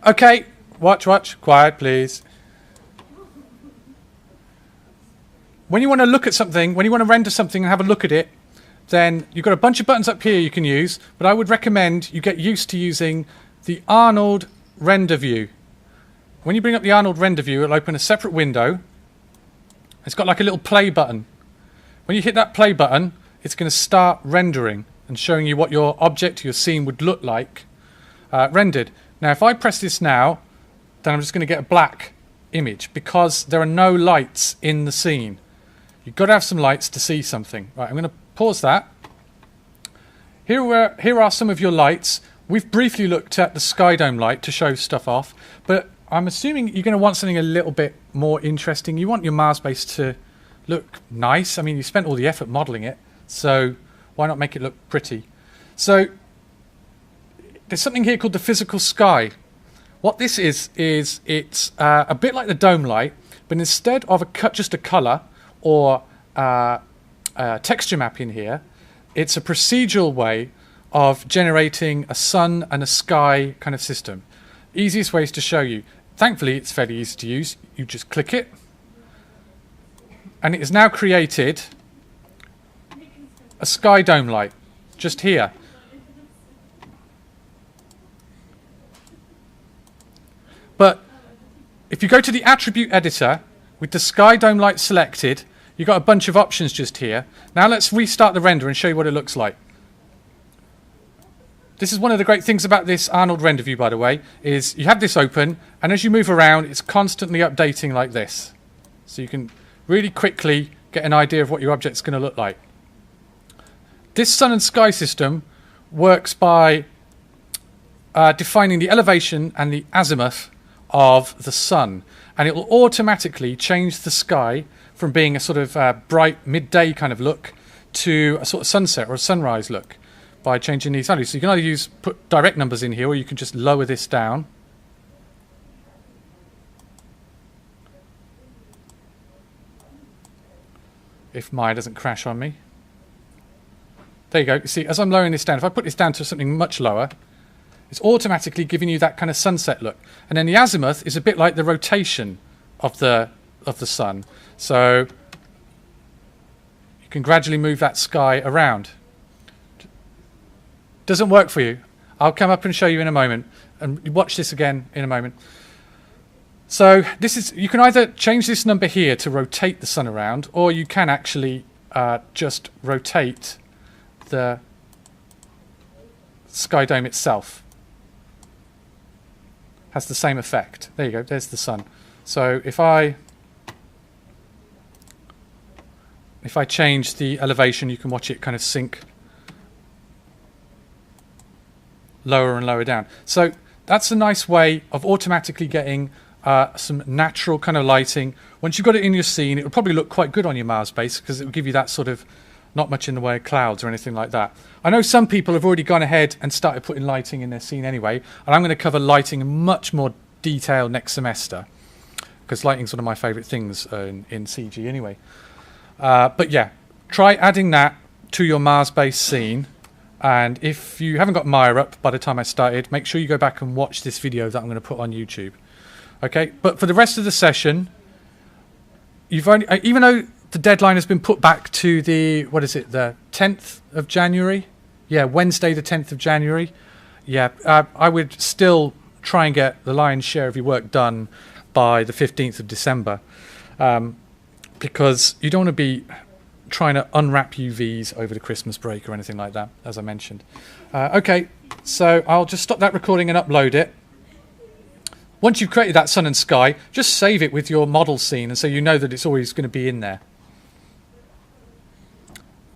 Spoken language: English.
Okay, watch, quiet please. When you want to look at something, when you want to render something and have a look at it, then you've got a bunch of buttons up here you can use, but I would recommend you get used to using the Arnold render view. When you bring up the Arnold render view, it'll open a separate window. It's got like a little play button. When you hit that play button, it's going to start rendering and showing you what your object, your scene would look like rendered. Now, if I press this now, then I'm just going to get a black image because there are no lights in the scene. You've got to have some lights to see something. Right, I'm going to pause that. Here are some of your lights. We've briefly looked at the Skydome light to show stuff off, but I'm assuming you're going to want something a little bit more interesting. You want your Mars base to look nice. I mean, you spent all the effort modeling it, so why not make it look pretty? So there's something here called the physical sky. What this is it's a bit like the dome light, but instead of just a color or a texture map in here, it's a procedural way of generating a sun and a sky kind of system. Easiest ways to show you. Thankfully, it's fairly easy to use. You just click it, and it has now created a sky dome light just here. But if you go to the attribute editor with the sky dome light selected, you've got a bunch of options just here. Now let's restart the render and show you what it looks like. This is one of the great things about this Arnold render view, by the way, is you have this open, and as you move around, it's constantly updating like this. So you can really quickly get an idea of what your object's going to look like. This sun and sky system works by defining the elevation and the azimuth of the sun, and it will automatically change the sky from being a sort of bright midday kind of look to a sort of sunset or a sunrise look by changing these values. So you can either put direct numbers in here, or you can just lower this down. If Maya doesn't crash on me. There you go. You see, as I'm lowering this down, if I put this down to something much lower, it's automatically giving you that kind of sunset look. And then the azimuth is a bit like the rotation of the sun. So you can gradually move that sky around. Doesn't work for you. I'll come up and show you in a moment, and watch this again in a moment. So this is, you can either change this number here to rotate the sun around, or you can actually just rotate the sky dome itself. Has the same effect. There you go, there's the sun. So if I change the elevation, you can watch it kind of sink lower and lower down. So that's a nice way of automatically getting some natural kind of lighting. Once you've got it in your scene, it will probably look quite good on your Mars base because it will give you that sort of, not much in the way of clouds or anything like that. I know some people have already gone ahead and started putting lighting in their scene anyway, and I'm going to cover lighting in much more detail next semester because lighting's one of my favourite things in CG anyway. But yeah, try adding that to your Mars base scene. And if you haven't got Maya up by the time I started, make sure you go back and watch this video that I'm going to put on YouTube. Okay, but for the rest of the session, you've only, even though the deadline has been put back to the, what is it, the 10th of January? Yeah, Wednesday the 10th of January. Yeah, I would still try and get the lion's share of your work done by the 15th of December. Because you don't want to be trying to unwrap UVs over the Christmas break or anything like that, as I mentioned. Okay, so I'll just stop that recording and upload it. Once you've created that sun and sky, just save it with your model scene, and so you know that it's always going to be in there.